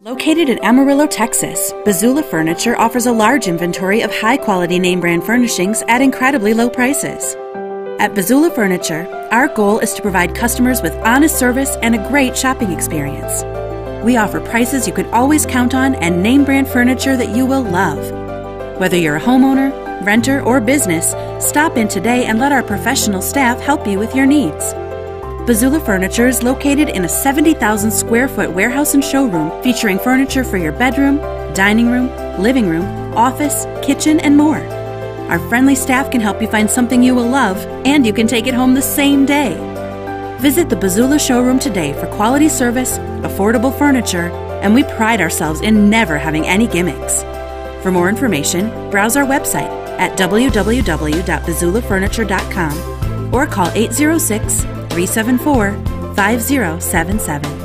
Located in Amarillo, Texas, Bazula Furniture offers a large inventory of high-quality name-brand furnishings at incredibly low prices. At Bazula Furniture, our goal is to provide customers with honest service and a great shopping experience. We offer prices you can always count on and name-brand furniture that you will love. Whether you're a homeowner, renter, or business, stop in today and let our professional staff help you with your needs. Bazula Furniture is located in a 70,000 square foot warehouse and showroom featuring furniture for your bedroom, dining room, living room, office, kitchen, and more. Our friendly staff can help you find something you will love, and you can take it home the same day. Visit the Bazula showroom today for quality service, affordable furniture, and we pride ourselves in never having any gimmicks. For more information, browse our website at www.bazulafurniture.com or call 806-374-5077.